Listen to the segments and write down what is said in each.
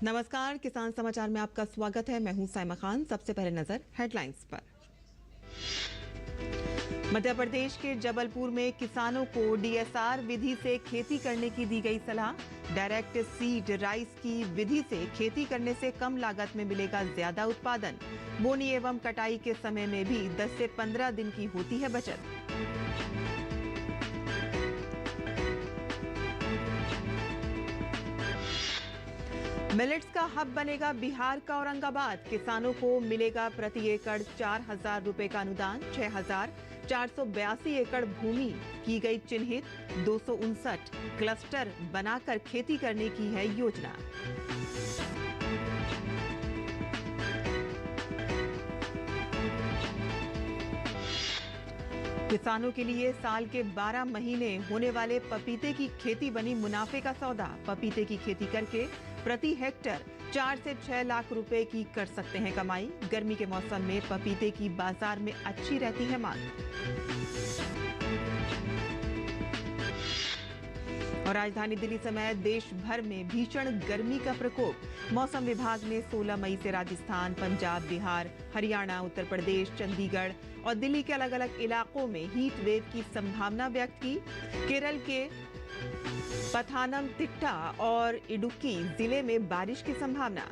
नमस्कार, किसान समाचार में आपका स्वागत है। मैं हूं साइमा खान। सबसे पहले नजर हेडलाइंस पर। मध्य प्रदेश के जबलपुर में किसानों को डीएसआर विधि से खेती करने की दी गई सलाह। डायरेक्ट सीड राइस की विधि से खेती करने से कम लागत में मिलेगा ज्यादा उत्पादन। बोनी एवं कटाई के समय में भी 10 से 15 दिन की होती है बचत। मिलेट्स का हब बनेगा बिहार का औरंगाबाद। किसानों को मिलेगा प्रति एकड़ 4,000 रुपए का अनुदान। 6,482 एकड़ भूमि की गई चिन्हित। 259 क्लस्टर बनाकर खेती करने की है योजना। किसानों के लिए साल के 12 महीने होने वाले पपीते की खेती बनी मुनाफे का सौदा। पपीते की खेती करके प्रति हेक्टेयर 4 से 6 लाख रुपए की कर सकते हैं कमाई। गर्मी के मौसम में पपीते की बाजार में अच्छी रहती है मांग। और राजधानी दिल्ली समेत देश भर में भीषण गर्मी का प्रकोप। मौसम विभाग ने 16 मई से राजस्थान, पंजाब, बिहार, हरियाणा, उत्तर प्रदेश, चंडीगढ़ और दिल्ली के अलग अलग इलाकों में हीट वेव की संभावना व्यक्त की। केरल के पथानमथिट्टा और इडुक्की जिले में बारिश की संभावना।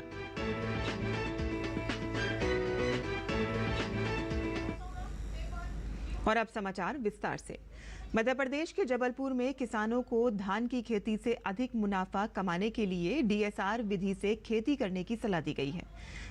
और अब समाचार विस्तार से। मध्य प्रदेश के जबलपुर में किसानों को धान की खेती से अधिक मुनाफा कमाने के लिए डीएसआर विधि से खेती करने की सलाह दी गई है।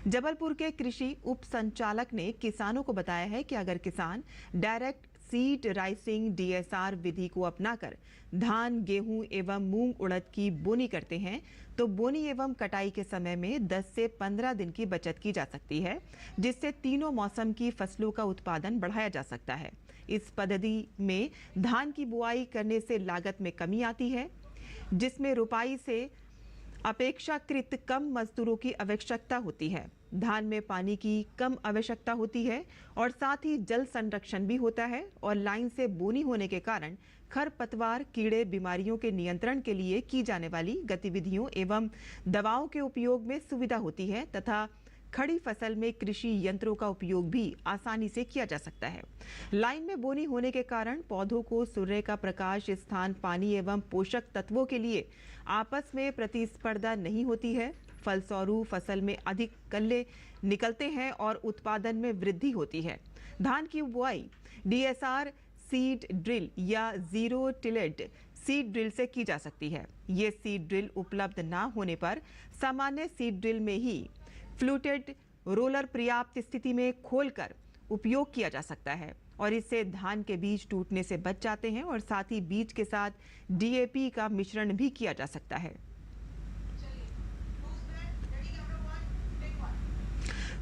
जबलपुर के कृषि उप संचालक ने किसानों को बताया है कि अगर किसान डायरेक्ट सीड राइसिंग डीएसआर विधि को अपनाकर धान, गेहूं एवं मूंग उड़द की बोनी करते हैं तो बोनी एवं कटाई के समय में 10 से 15 दिन की बचत की जा सकती है, जिससे तीनों मौसम की फसलों का उत्पादन बढ़ाया जा सकता है। इस पद्धति में धान की बुआई करने से लागत में कमी आती है, जिसमें रुपाई से अपेक्षाकृत कम मजदूरों की आवश्यकता होती है। धान में पानी की कम आवश्यकता होती है और साथ ही जल संरक्षण भी होता है। और लाइन से बोनी होने के कारण खरपतवार, कीड़े, बीमारियों के नियंत्रण के लिए की जाने वाली गतिविधियों एवं दवाओं के उपयोग में सुविधा होती है तथा खड़ी फसल में कृषि यंत्रों का उपयोग भी आसानी से किया जा सकता है। लाइन में बोनी होने के कारण पौधों को सूर्य का प्रकाश, स्थान, पानी एवं पोषक तत्वों के लिए आपस में प्रतिस्पर्धा नहीं होती है। फलस्वरूप फसल में अधिक कल्ले निकलते हैं और उत्पादन में वृद्धि होती है। धान की बुआई डीएसआर सीड ड्रिल या जीरो टिलेट सीड ड्रिल से की जा सकती है। ये सीड ड्रिल उपलब्ध ना होने पर सामान्य सीड ड्रिल में ही फ्लूटेड रोलर पर्याप्त स्थिति में खोलकर उपयोग किया जा सकता है और इससे धान के बीज टूटने से बच जाते हैं और साथ ही बीज के साथ डीएपी का मिश्रण भी किया जा सकता है।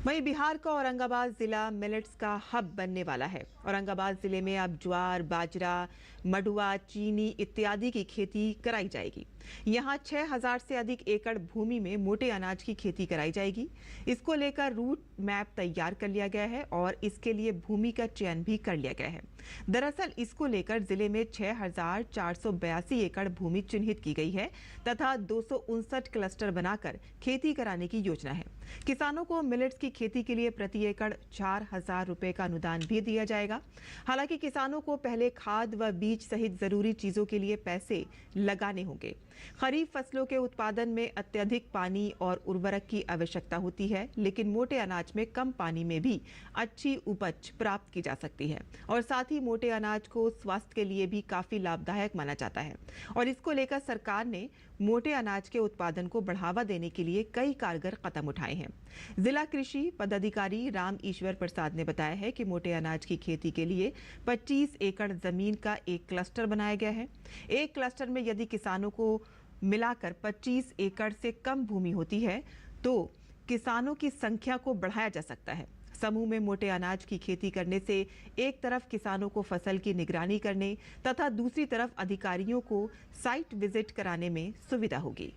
वहीं बिहार का औरंगाबाद जिला मिलेट्स का हब बनने वाला है। औरंगाबाद जिले में अब ज्वार, बाजरा, मडुआ, चीनी इत्यादि की खेती कराई जाएगी। यहाँ 6,000 से अधिक एकड़ भूमि में मोटे अनाज की खेती कराई जाएगी। इसको लेकर रूट मैप तैयार कर लिया गया है और इसके लिए भूमि का चयन भी कर लिया गया है। दरअसल इसको लेकर जिले में 6,482 एकड़ भूमि चिन्हित की गई है तथा 259 क्लस्टर बनाकर खेती कराने की योजना है। किसानों को मिलेट्स की खेती के लिए प्रति एकड़ 4,000 रुपए का अनुदान भी दिया जाएगा। हालांकि किसानों को पहले खाद व बीज सहित जरूरी चीजों के लिए पैसे लगाने होंगे। खरीफ फसलों के उत्पादन में अत्यधिक पानी और उर्वरक की आवश्यकता होती है, लेकिन मोटे अनाज में कम पानी में भी अच्छी उपज प्राप्त की जा सकती है और साथ ही मोटे अनाज को स्वास्थ्य के लिए भी काफी लाभदायक माना जाता है। और इसको लेकर सरकार ने मोटे अनाज के उत्पादन को बढ़ावा देने के लिए कई कारगर कदम उठाए हैं। जिला कृषि पदाधिकारी राम ईश्वर प्रसाद ने बताया है कि मोटे अनाज की खेती के लिए 25 एकड़ जमीन का एक क्लस्टर बनाया गया है। एक क्लस्टर में यदि किसानों को मिलाकर 25 एकड़ से कम भूमि होती है तो किसानों की संख्या को बढ़ाया जा सकता है। समूह में मोटे अनाज की खेती करने से एक तरफ किसानों को फसल की निगरानी करने तथा दूसरी तरफ अधिकारियों को साइट विजिट कराने में सुविधा होगी।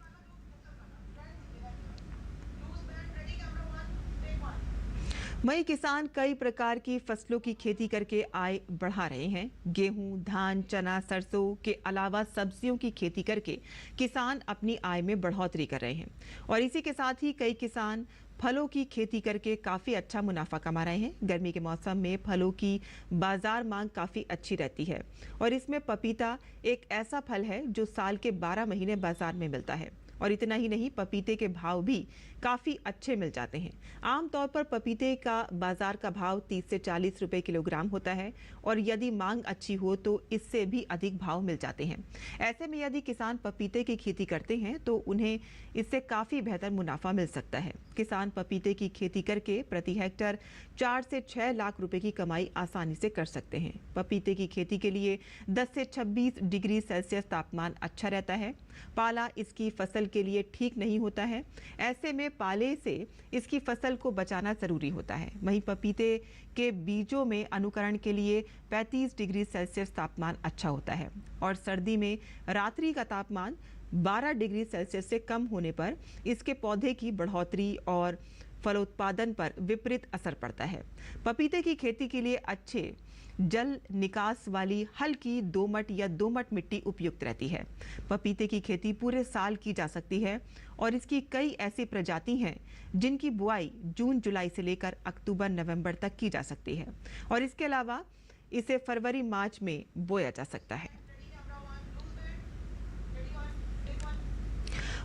वहीं किसान कई प्रकार की फसलों की खेती करके आय बढ़ा रहे हैं। गेहूं, धान, चना, सरसों के अलावा सब्जियों की खेती करके किसान अपनी आय में बढ़ोतरी कर रहे हैं और इसी के साथ ही कई किसान फलों की खेती करके काफी अच्छा मुनाफा कमा रहे हैं। गर्मी के मौसम में फलों की बाजार मांग काफी अच्छी रहती है और इसमें पपीता एक ऐसा फल है जो साल के 12 महीने बाजार में मिलता है और इतना ही नहीं, पपीते के भाव भी काफी अच्छे मिल जाते हैं। आमतौर पर पपीते का बाजार का भाव 30 से 40 रुपए किलोग्राम होता है और यदि मांग अच्छी हो तो इससे भी अधिक भाव मिल जाते हैं। ऐसे में यदि किसान पपीते की खेती करते हैं तो उन्हें इससे काफी बेहतर मुनाफा मिल सकता है। किसान पपीते की खेती करके प्रति हेक्टर 4 से 6 लाख रुपए की कमाई आसानी से कर सकते हैं। पपीते की खेती के लिए 10 से 26 डिग्री सेल्सियस तापमान अच्छा रहता है। पाला इसकी फसल के लिए ठीक नहीं होता है। ऐसे में पाले से इसकी फसल को बचाना जरूरी होता है। वहीं पपीते के बीजों में अनुकरण के लिए 35 डिग्री सेल्सियस तापमान अच्छा होता है और सर्दी में रात्रि का तापमान 12 डिग्री सेल्सियस से कम होने पर इसके पौधे की बढ़ोतरी और फलोत्पादन पर विपरीत असर पड़ता है। पपीते की खेती के लिए अच्छे जल निकास वाली हल्की दोमट या दोमट मिट्टी उपयुक्त रहती है। पपीते की खेती पूरे साल की जा सकती है और इसकी कई ऐसी प्रजाति हैं जिनकी बुआई जून जुलाई से लेकर अक्टूबर नवंबर तक की जा सकती है और इसके अलावा इसे फरवरी मार्च में बोया जा सकता है।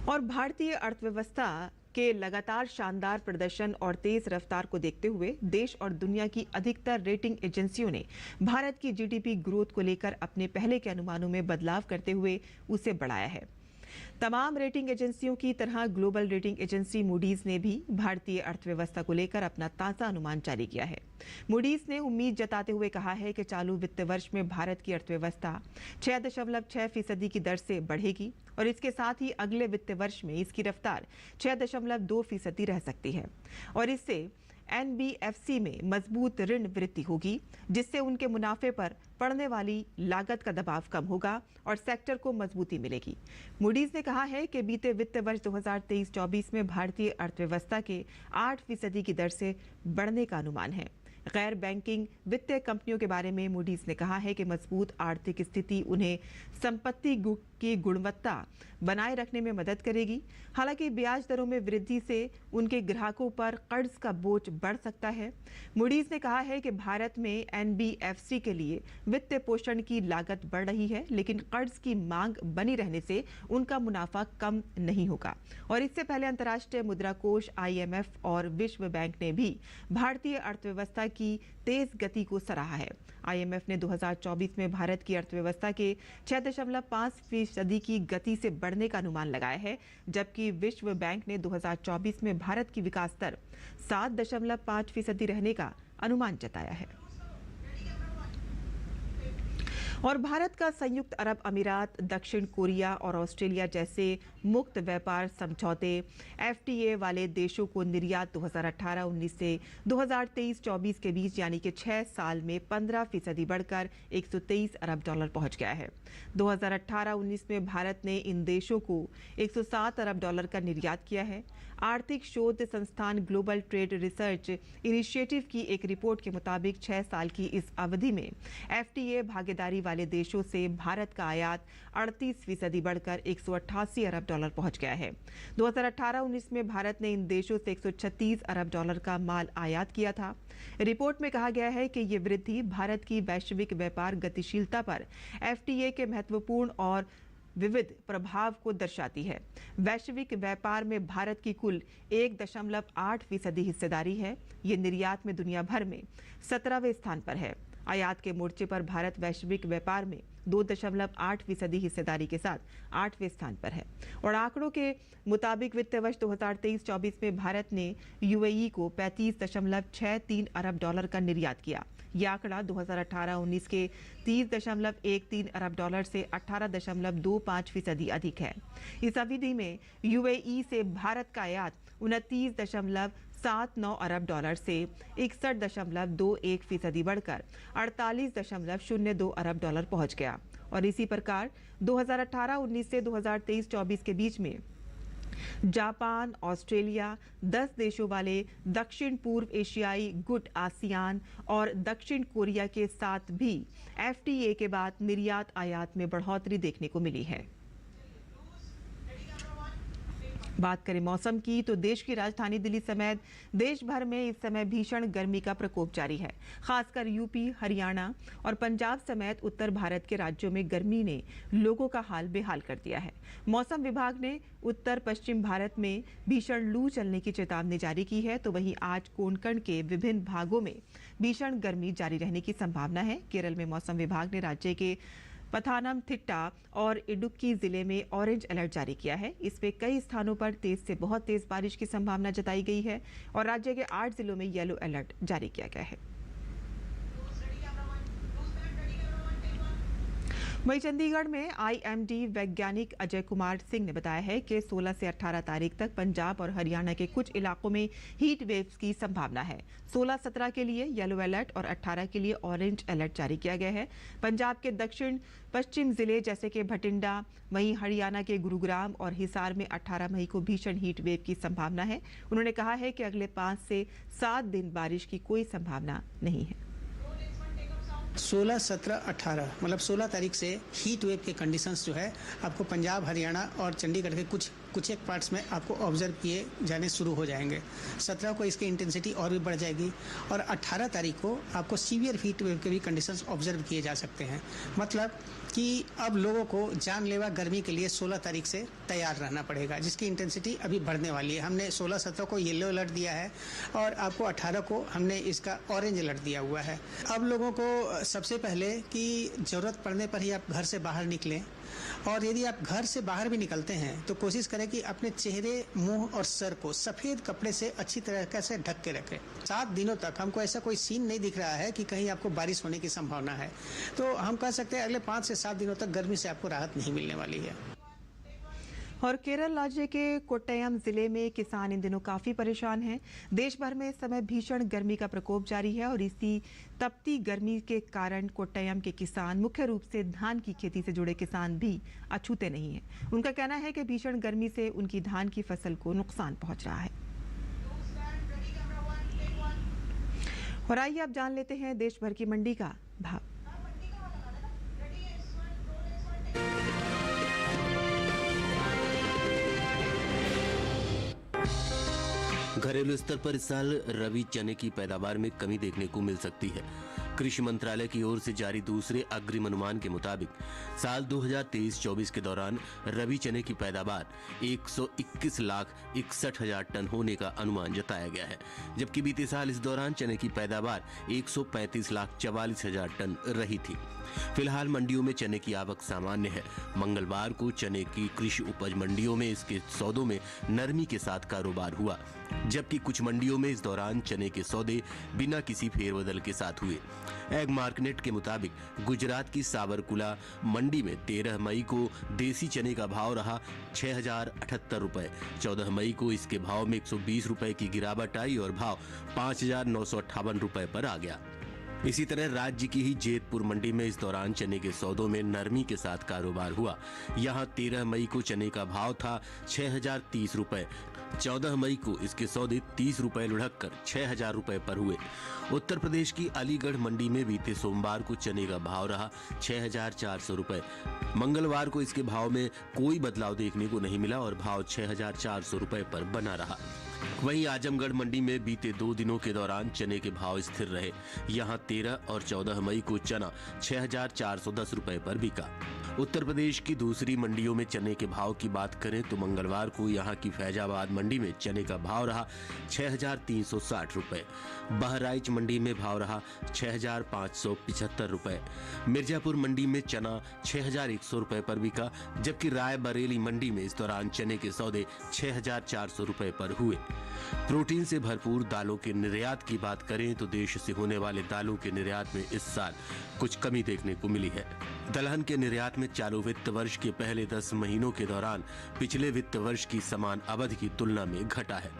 और भारतीय अर्थव्यवस्था के लगातार शानदार प्रदर्शन और तेज रफ्तार को देखते हुए देश और दुनिया की अधिकतर रेटिंग एजेंसियों ने भारत की जीडीपी ग्रोथ को लेकर अपने पहले के अनुमानों में बदलाव करते हुए उसे बढ़ाया है। तमाम रेटिंग एजेंसियों की तरह ग्लोबल रेटिंग एजेंसी मूडीज ने भी भारतीय अर्थव्यवस्था को लेकर अपना ताजा अनुमान जारी किया है। मूडीज ने उम्मीद जताते हुए कहा है कि चालू वित्त वर्ष में भारत की अर्थव्यवस्था 6.6% की दर से बढ़ेगी और इसके साथ ही अगले वित्त वर्ष में इसकी रफ्तार 6.2% रह सकती है और इससे एनबीएफसी में मजबूत ऋण वृद्धि होगी जिससे उनके मुनाफे पर पड़ने वाली लागत का दबाव कम होगा और सेक्टर को मजबूती मिलेगी। मूडीज ने कहा है कि बीते वित्त वर्ष 2023-24 में भारतीय अर्थव्यवस्था के 8% की दर से बढ़ने का अनुमान है। गैर बैंकिंग वित्तीय कंपनियों के बारे में मूडीज ने कहा है कि मजबूत आर्थिक स्थिति उन्हें संपत्ति की गुणवत्ता बनाए रखने में मदद करेगी। हालांकि ब्याज दरों में वृद्धि से उनके ग्राहकों पर कर्ज का बोझ बढ़ सकता है। मूडीज ने कहा है कि भारत में एनबीएफसी के लिए वित्तीय पोषण की लागत बढ़ रही है लेकिन कर्ज की मांग बनी रहने से उनका मुनाफा कम नहीं होगा और इससे पहले अंतर्राष्ट्रीय मुद्रा कोष IMF और विश्व बैंक ने भी भारतीय अर्थव्यवस्था की तेज गति को सराहा है। IMF ने 2024 में भारत की अर्थव्यवस्था के 6.5% की गति से बढ़ने का अनुमान लगाया है, जबकि विश्व बैंक ने 2024 में भारत की विकास दर 7.5% रहने का अनुमान जताया है। और भारत का संयुक्त अरब अमीरात, दक्षिण कोरिया और ऑस्ट्रेलिया जैसे मुक्त व्यापार समझौते FTA वाले देशों को निर्यात 2018-19 से 2023-24 के बीच यानी कि 6 साल में 15% बढ़कर $123 अरब पहुंच गया है। 2018-19 में भारत ने इन देशों को $107 अरब का निर्यात किया है। आर्थिक शोध संस्थान ग्लोबल ट्रेड रिसर्च इनिशिएटिव की एक रिपोर्ट के मुताबिक 6 साल की इस अवधि में FTA भागीदारी वाले देशों से भारत का आयात 38% बढ़कर $188 अरब पहुंच गया है। 2018-19 में भारत ने इन देशों से $136 अरब का माल आयात किया था। रिपोर्ट में कहा गया है कि ये वृद्धि भारत की वैश्विक व्यापार गतिशीलता पर FTA के महत्वपूर्ण और विविध प्रभाव को दर्शाती है। वैश्विक व्यापार में भारत की कुल 1.8% हिस्सेदारी है। ये निर्यात में दुनिया भर में 17वें स्थान पर है। आयात के मोर्चे पर भारत वैश्विक व्यापार में 2.8% हिस्सेदारी के साथ 8वें स्थान पर है और आंकड़ों के मुताबिक वित्त वर्ष 2023-24 में भारत ने UAE को $35.63 अरब का निर्यात किया। यह आंकड़ा 2018-19 के $30.13 अरब से 18.25% अधिक है। इस अवधि में UAE से भारत का आयात 29.7 $7.9 अरब से 61.21% बढ़कर 48.02 अरब पहुंच गया। और इसी प्रकार 2018-19 से 2023-24 के बीच में जापान, ऑस्ट्रेलिया, 10 देशों वाले दक्षिण पूर्व एशियाई गुट आसियान और दक्षिण कोरिया के साथ भी FTA के बाद निर्यात आयात में बढ़ोतरी देखने को मिली है। बात करें मौसम की तो देश की राजधानी दिल्ली समेत देश भर में इस समय भीषण गर्मी का प्रकोप जारी है। खासकर यूपी, हरियाणा और पंजाब समेत उत्तर भारत के राज्यों में गर्मी ने लोगों का हाल बेहाल कर दिया है। मौसम विभाग ने उत्तर पश्चिम भारत में भीषण लू चलने की चेतावनी जारी की है, तो वहीं आज कोंकण के विभिन्न भागों में भीषण गर्मी जारी रहने की संभावना है। केरल में मौसम विभाग ने राज्य के पथानमथिट्टा और इडुक्की जिले में ऑरेंज अलर्ट जारी किया है। इसमें कई स्थानों पर तेज से बहुत तेज बारिश की संभावना जताई गई है और राज्य के 8 जिलों में येलो अलर्ट जारी किया गया है। वहीं चंडीगढ़ में IMD वैज्ञानिक अजय कुमार सिंह ने बताया है कि 16 से 18 तारीख तक पंजाब और हरियाणा के कुछ इलाकों में हीट वेव्स की संभावना है। 16-17 के लिए येलो अलर्ट और 18 के लिए ऑरेंज अलर्ट जारी किया गया है। पंजाब के दक्षिण पश्चिम जिले जैसे कि भटिंडा, वहीं हरियाणा के गुरुग्राम और हिसार में 18 मई को भीषण हीट वेव की संभावना है। उन्होंने कहा है कि अगले 5 से 7 दिन बारिश की कोई संभावना नहीं है। 16, 17, 18 मतलब 16 तारीख से हीट वेव के कंडीशंस जो है आपको पंजाब, हरियाणा और चंडीगढ़ के कुछ एक पार्ट्स में आपको ऑब्जर्व किए जाने शुरू हो जाएंगे। 17 को इसकी इंटेंसिटी और भी बढ़ जाएगी और 18 तारीख को आपको सीवियर हीट वेव के भी कंडीशंस ऑब्जर्व किए जा सकते हैं। मतलब कि अब लोगों को जानलेवा गर्मी के लिए 16 तारीख से तैयार रहना पड़ेगा, जिसकी इंटेंसिटी अभी बढ़ने वाली है। हमने 16-17 को येलो अलर्ट दिया है और आपको 18 को हमने इसका ऑरेंज अलर्ट दिया हुआ है। अब लोगों को सबसे पहले कि ज़रूरत पड़ने पर ही आप घर से बाहर निकलें, और यदि आप घर से बाहर भी निकलते हैं तो कोशिश करें कि अपने चेहरे, मुंह और सर को सफ़ेद कपड़े से अच्छी तरह से ढक के रखें। 7 दिनों तक हमको ऐसा कोई सीन नहीं दिख रहा है कि कहीं आपको बारिश होने की संभावना है, तो हम कह सकते हैं अगले 5 से 7 दिनों तक गर्मी से आपको राहत नहीं मिलने वाली है। और केरल राज्य के कोट्टयम जिले में किसान इन दिनों काफी परेशान हैं। देश भर में इस समय भीषण गर्मी का प्रकोप जारी है और इसी तपती गर्मी के कारण कोट्टयम के किसान, मुख्य रूप से धान की खेती से जुड़े किसान भी अछूते नहीं हैं। उनका कहना है कि भीषण गर्मी से उनकी धान की फसल को नुकसान पहुंच रहा है। और आइए अब जान लेते हैं देश भर की मंडी का भाव। घरेलू स्तर पर इस साल रबी चने की पैदावार में कमी देखने को मिल सकती है। कृषि मंत्रालय की ओर से जारी दूसरे अग्रिम अनुमान के मुताबिक साल 2023-24 के दौरान रबी चने की पैदावार 121,61,000 टन होने का अनुमान जताया गया है, जबकि बीते साल इस दौरान चने की पैदावार 135,44,000 टन रही थी। फिलहाल मंडियों में चने की आवक सामान्य है। मंगलवार को चने की कृषि उपज मंडियों में इसके सौदों में नरमी के साथ कारोबार हुआ, जबकि कुछ मंडियों में इस दौरान चने के सौदे बिना किसी फेरबदल के साथ हुए। एग मार्केट के मुताबिक गुजरात की सावरकुला मंडी में 13 मई को देसी चने का भाव रहा 6,078 रुपए। 14 मई को इसके भाव में 120 रुपए की गिरावट आई और भाव 5,958 रुपए पर आ गया। इसी तरह राज्य की ही जेतपुर मंडी में इस दौरान चने के सौदों में नरमी के साथ कारोबार हुआ। यहां 13 मई को चने का भाव था 6,030 रुपए। 14 मई को इसके सौदे 30 रुपए लुढ़क कर 6,000 रुपए पर हुए। उत्तर प्रदेश की अलीगढ़ मंडी में बीते सोमवार को चने का भाव रहा 6,400 रुपए। मंगलवार को इसके भाव में कोई बदलाव देखने को नहीं मिला और भाव 6,400 रुपए पर बना रहा। वहीं आजमगढ़ मंडी में बीते 2 दिनों के दौरान चने के भाव स्थिर रहे। यहां 13 और 14 मई को चना 6,410 रुपए पर बिका। उत्तर प्रदेश की दूसरी मंडियों में चने के भाव की बात करें तो मंगलवार को यहां की फैजाबाद मंडी में चने का भाव रहा 6,360 रुपए। बहराइच मंडी में भाव रहा 6,575 रुपए। मिर्जापुर मंडी में चना 6,100 रुपए पर बिका, जबकि रायबरेली मंडी में इस दौरान चने के सौदे 6,400 रुपए पर हुए। प्रोटीन से भरपूर दालों के निर्यात की बात करें तो देश से होने वाले दालों के निर्यात में इस साल कुछ कमी देखने को मिली है। दलहन के निर्यात में चालू वित्त वर्ष के पहले 10 महीनों के दौरान पिछले वित्त वर्ष की समान अवधि की तुलना में घटा है।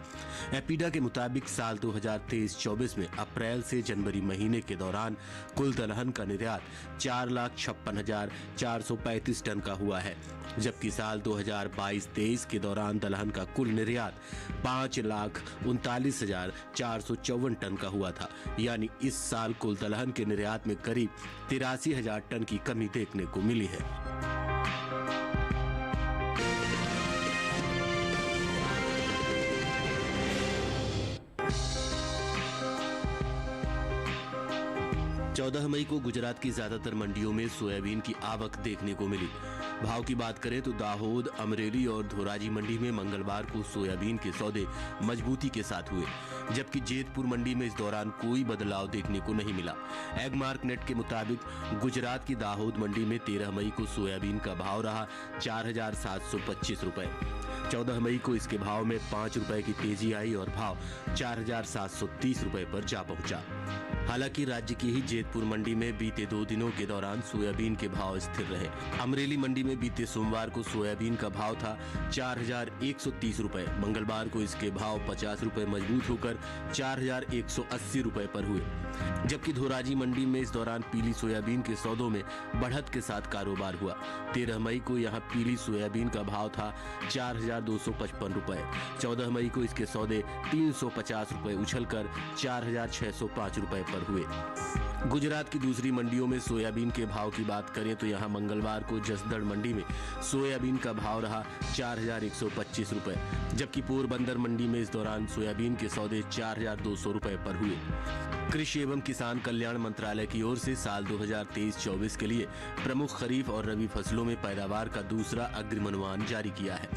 एपीडा के मुताबिक साल 2023-24 में अप्रैल से जनवरी महीने के दौरान कुल दलहन का निर्यात 4,56,435 टन का हुआ है, जबकि साल 2022-23 के दौरान दलहन का कुल निर्यात 5,39,454 टन का हुआ था। यानी इस साल कुल दलहन के निर्यात में करीब 83,000 टन की कमी देखने को मिली है। चौदह मई को गुजरात की ज्यादातर मंडियों में सोयाबीन की आवक देखने को मिली। भाव की बात करें तो दाहोद, अमरेली और धोराजी मंडी में मंगलवार को सोयाबीन के सौदे मजबूती के साथ हुए, जबकि जेतपुर मंडी में इस दौरान कोई बदलाव देखने को नहीं मिला। एगमार्क नेट के मुताबिक गुजरात की दाहोद मंडी में 13 मई को सोयाबीन का भाव रहा 4,725 रुपए। 14 मई को इसके भाव में 5 रुपए की तेजी आई और भाव 4,730 रुपए पर जा पहुंचा। हालांकि राज्य की ही जेतपुर मंडी में बीते 2 दिनों के दौरान सोयाबीन के भाव स्थिर रहे। अमरेली मंडी में बीते सोमवार को सोयाबीन का भाव था 4,130 रुपए। मंगलवार को इसके भाव 50 रुपए मजबूत होकर 4,180 रुपए पर हुए, जबकि धोराजी मंडी में इस दौरान पीली सोयाबीन के सौदों में बढ़त के साथ कारोबार हुआ। 13 मई को यहां पीली सोयाबीन का भाव था 4,255 रुपए। 14 मई को इसके सौदे 350 रुपए उछलकर 4,605 रुपए पर हुए। गुजरात की दूसरी मंडियों में सोयाबीन के भाव की बात करें तो यहां मंगलवार को जसदड़ मंडी में सोयाबीन का भाव रहा 4,125 रुपए, जबकि पोरबंदर मंडी में इस दौरान सोयाबीन के सौदे 4,200 रुपए पर हुए। कृषि एवं किसान कल्याण मंत्रालय की ओर से साल 2023-24 के लिए प्रमुख खरीफ और रबी फसलों में पैदावार का दूसरा अग्रिम अनुमान जारी किया है,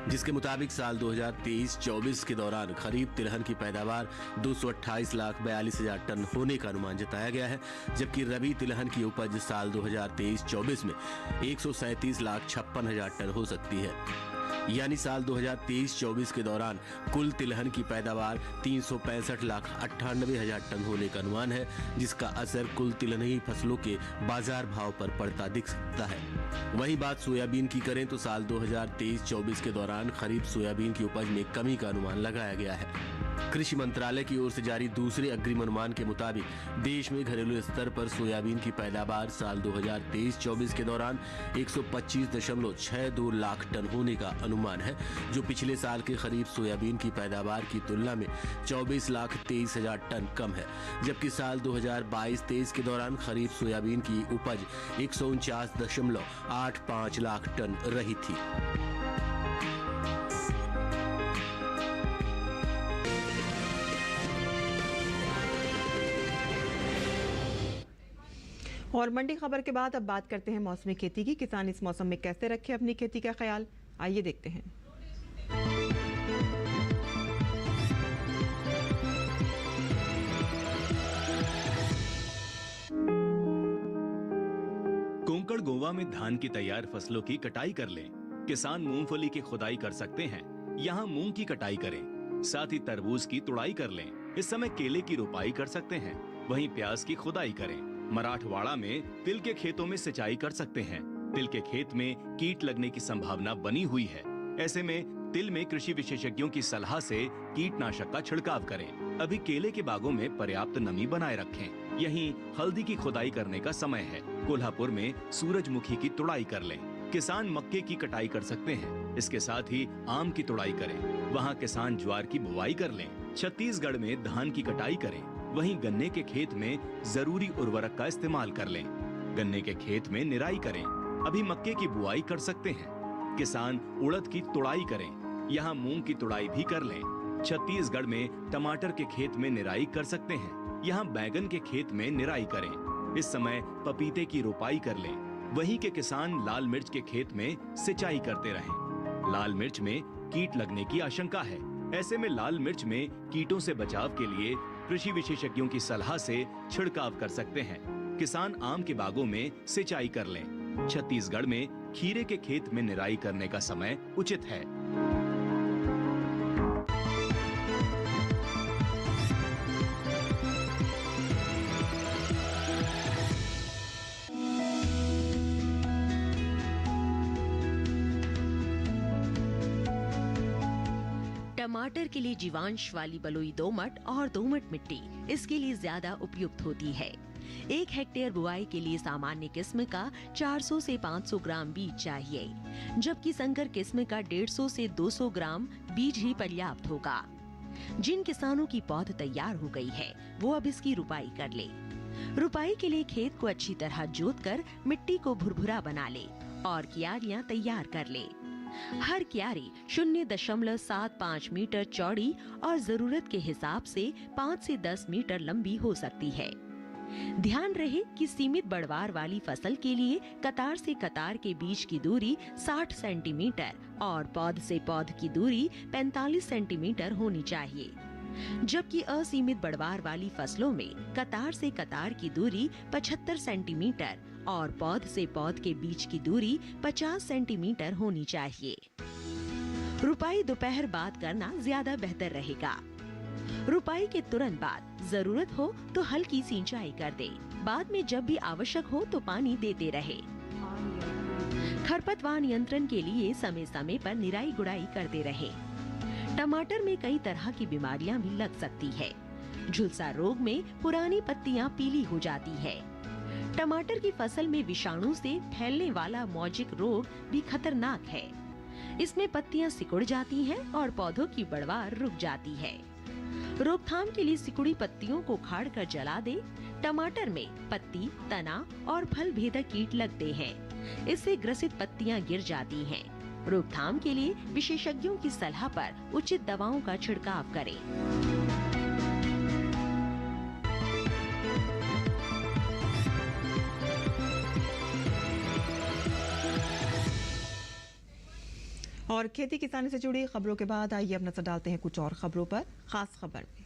जिसके मुताबिक साल 2023-24 के दौरान खरीफ तिलहन की पैदावार 228,42,000 टन होने का अनुमान जताया गया है, जबकि रबी तिलहन की उपज साल 2023-24 में 137,56,000 टन हो सकती है। यानी साल 2023-24 के दौरान कुल तिलहन की पैदावार 365,98,000 टन होने का अनुमान है, जिसका असर कुल तिलहनी फसलों के बाजार भाव पर पड़ता दिख सकता है। वही बात सोयाबीन की करें तो साल 2023-24 के दौरान खरीफ सोयाबीन की उपज में कमी का अनुमान लगाया गया है। कृषि मंत्रालय की ओर से जारी दूसरे अग्रिम अनुमान के मुताबिक देश में घरेलू स्तर पर सोयाबीन की पैदावार साल 2023-24 के दौरान 125.62 लाख टन होने का अनुमान है, जो पिछले साल के खरीफ सोयाबीन की पैदावार की तुलना में 24,23,000 टन कम है, जबकि साल 2022-23 के दौरान खरीफ सोयाबीन की उपज 149.85 लाख टन रही थी। और मंडी खबर के बाद अब बात करते हैं मौसमी खेती की। किसान इस मौसम में कैसे रखे अपनी खेती का ख्याल, आइए देखते हैं। कोंकण गोवा में धान की तैयार फसलों की कटाई कर लें। किसान मूंगफली की खुदाई कर सकते हैं, यहाँ मूंग की कटाई करें। साथ ही तरबूज की तुड़ाई कर लें। इस समय केले की रोपाई कर सकते हैं, वहीं प्याज की खुदाई करें। मराठवाड़ा में तिल के खेतों में सिंचाई कर सकते हैं। तिल के खेत में कीट लगने की संभावना बनी हुई है। ऐसे में तिल में कृषि विशेषज्ञों की सलाह से कीटनाशक का छिड़काव करें। अभी केले के बागों में पर्याप्त नमी बनाए रखें। यहीं हल्दी की खुदाई करने का समय है। कोल्हापुर में सूरजमुखी की तुड़ाई कर लें। किसान मक्के की कटाई कर सकते हैं। इसके साथ ही आम की तुड़ाई करें। वहाँ किसान ज्वार की बुवाई कर लें। छत्तीसगढ़ में धान की कटाई करें। वहीं गन्ने के खेत में जरूरी उर्वरक का इस्तेमाल कर लें। गन्ने के खेत में निराई करें। अभी मक्के की बुआई कर सकते हैं। किसान उड़द की तुड़ाई करें। यहाँ मूंग की तुड़ाई भी कर लें। छत्तीसगढ़ में टमाटर के खेत में निराई कर सकते हैं। यहाँ बैगन के खेत में निराई करें। इस समय पपीते की रोपाई कर लें। वहीं के किसान लाल मिर्च के खेत में सिंचाई करते रहें। लाल मिर्च में कीट लगने की आशंका है। ऐसे में लाल मिर्च में कीटों से बचाव के लिए कृषि विशेषज्ञों की सलाह से छिड़काव कर सकते हैं। किसान आम के बागों में सिंचाई कर लें। छत्तीसगढ़ में खीरे के खेत में निराई करने का समय उचित है। टमाटर के लिए जीवांश वाली बलुई दोमट और दोमट मिट्टी इसके लिए ज्यादा उपयुक्त होती है। 1 हेक्टेयर बुआई के लिए सामान्य किस्म का 400 से 500 ग्राम बीज चाहिए, जबकि संकर किस्म का 150 से 200 ग्राम बीज ही पर्याप्त होगा। जिन किसानों की पौध तैयार हो गई है वो अब इसकी रुपाई कर ले। रुपाई के लिए खेत को अच्छी तरह जोतकर मिट्टी को भुरभुरा बना ले और क्यारियां तैयार कर ले। हर क्यारी 0.75 मीटर चौड़ी और जरूरत के हिसाब से 5 से 10 मीटर लंबी हो सकती है। ध्यान रहे कि सीमित बढ़वार वाली फसल के लिए कतार से कतार के बीच की दूरी 60 सेंटीमीटर और पौध से पौध की दूरी 45 सेंटीमीटर होनी चाहिए, जबकि असीमित बढ़वार वाली फसलों में कतार से कतार की दूरी 75 सेंटीमीटर और पौध से पौध के बीच की दूरी 50 सेंटीमीटर होनी चाहिए। रुपाई दोपहर बाद करना ज्यादा बेहतर रहेगा। रुपाई के तुरंत बाद जरूरत हो तो हल्की सिंचाई कर दे। बाद में जब भी आवश्यक हो तो पानी देते रहे। खरपतवार नियंत्रण के लिए समय समय पर निराई गुड़ाई करते रहे। टमाटर में कई तरह की बीमारियां भी लग सकती है। झुलसा रोग में पुरानी पत्तियां पीली हो जाती है। टमाटर की फसल में विषाणु से फैलने वाला मौजिक रोग भी खतरनाक है। इसमें पत्तियां सिकुड़ जाती हैं और पौधों की बढ़वार रुक जाती है। रोकथाम के लिए सिकुड़ी पत्तियों को उखाड़ कर जला दे। टमाटर में पत्ती, तना और फल भेदक कीट लगते हैं। इससे ग्रसित पत्तियां गिर जाती हैं। रोकथाम के लिए विशेषज्ञों की सलाह पर उचित दवाओं का छिड़काव करें। और खेती किसानी से जुड़ी खबरों के बाद आइए अब नजर डालते हैं कुछ और खबरों पर। खास खबर में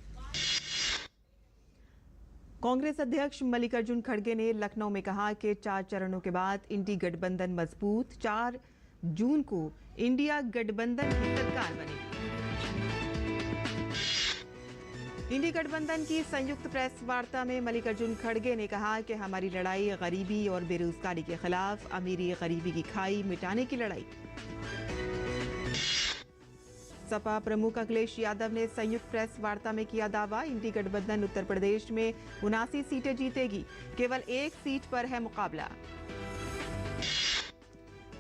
कांग्रेस अध्यक्ष मल्लिकार्जुन खड़गे ने लखनऊ में कहा कि 4 चरणों के बाद इंडी गठबंधन मजबूत। 4 जून को इंडिया गठबंधन की सरकार बनेगी। इंडी गठबंधन की संयुक्त प्रेस वार्ता में मल्लिकार्जुन खड़गे ने कहा कि हमारी लड़ाई गरीबी और बेरोजगारी के खिलाफ, अमीरी गरीबी की खाई मिटाने की लड़ाई। सपा प्रमुख अखिलेश यादव ने संयुक्त प्रेस वार्ता में किया दावा, इंडी गठबंधन उत्तर प्रदेश में 79 सीटें जीतेगी, केवल 1 सीट पर है मुकाबला।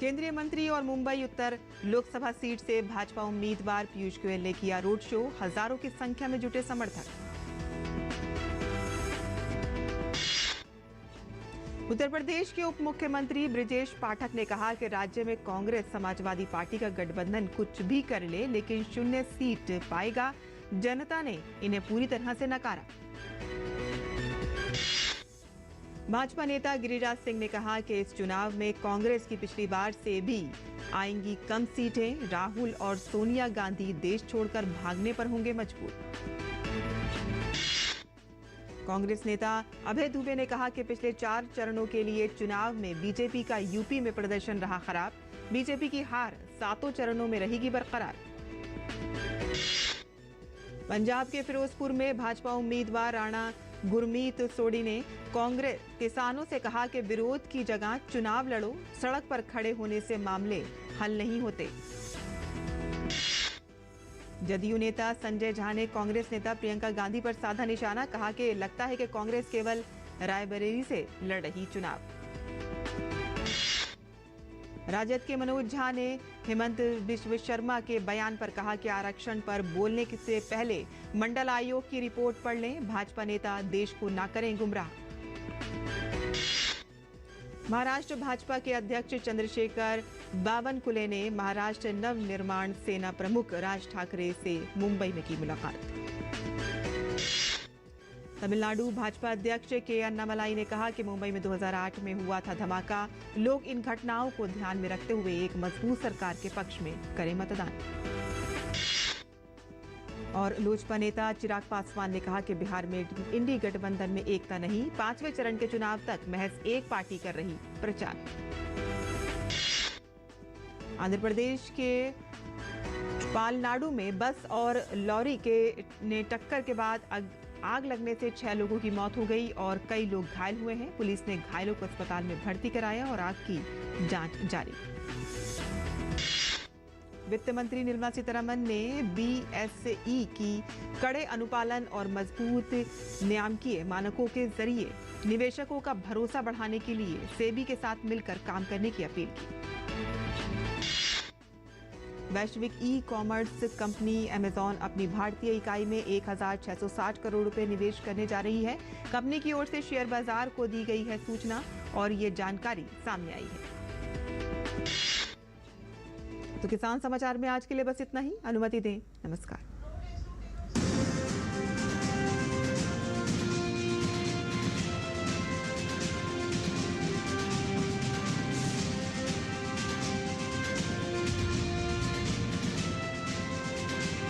केंद्रीय मंत्री और मुंबई उत्तर लोकसभा सीट से भाजपा उम्मीदवार पीयूष गोयल ने किया रोड शो। हजारों की संख्या में जुटे समर्थक। उत्तर प्रदेश के उप मुख्यमंत्री ब्रिजेश पाठक ने कहा कि राज्य में कांग्रेस समाजवादी पार्टी का गठबंधन कुछ भी कर ले लेकिन 0 सीट पाएगा। जनता ने इन्हें पूरी तरह से नकारा। भाजपा नेता गिरिराज सिंह ने कहा कि इस चुनाव में कांग्रेस की पिछली बार से भी आएंगी कम सीटें। राहुल और सोनिया गांधी देश छोड़कर भागने पर होंगे मजबूर। कांग्रेस नेता अभय दुबे ने कहा कि पिछले 4 चरणों के लिए चुनाव में बीजेपी का यूपी में प्रदर्शन रहा खराब। बीजेपी की हार 7 चरणों में रहेगी बरकरार। पंजाब के फिरोजपुर में भाजपा उम्मीदवार राणा गुरमीत सोडी ने कांग्रेस किसानों से कहा कि विरोध की जगह चुनाव लड़ो। सड़क पर खड़े होने से मामले हल नहीं होते। जदयू नेता संजय झा ने कांग्रेस नेता प्रियंका गांधी पर साधा निशाना। कहा कि लगता है कि कांग्रेस केवल रायबरेली से लड़ रही चुनाव। राजद के मनोज झा ने हेमंत बिश्व शर्मा के बयान पर कहा कि आरक्षण पर बोलने से पहले मंडल आयोग की रिपोर्ट पढ़ लें। भाजपा नेता देश को ना करें गुमराह। महाराष्ट्र भाजपा के अध्यक्ष चंद्रशेखर बावनकुले ने महाराष्ट्र नव निर्माण सेना प्रमुख राज ठाकरे से मुंबई में की मुलाकात। तमिलनाडु भाजपा अध्यक्ष के अन्नामलाई ने कहा कि मुंबई में 2008 में हुआ था धमाका। लोग इन घटनाओं को ध्यान में रखते हुए एक मजबूत सरकार के पक्ष में करें मतदान। और लोजपा नेता चिराग पासवान ने कहा कि बिहार में इंडी गठबंधन में एकता नहीं। 5वें चरण के चुनाव तक महज एक पार्टी कर रही प्रचार। आंध्र प्रदेश के पालनाडु में बस और लॉरी ने टक्कर के बाद आग लगने से 6 लोगों की मौत हो गई और कई लोग घायल हुए हैं। पुलिस ने घायलों को अस्पताल में भर्ती कराया और आग की जांच जारी। वित्त मंत्री निर्मला सीतारमण ने BSE की कड़े अनुपालन और मजबूत नियामकीय मानकों के जरिए निवेशकों का भरोसा बढ़ाने के लिए सेबी के साथ मिलकर काम करने की अपील की। वैश्विक ई-कॉमर्स कंपनी अमेजॉन अपनी भारतीय इकाई में 1,660 करोड़ रुपए निवेश करने जा रही है। कंपनी की ओर से शेयर बाजार को दी गई है सूचना और ये जानकारी सामने आई है। तो किसान समाचार में आज के लिए बस इतना ही। अनुमति दें। नमस्कार।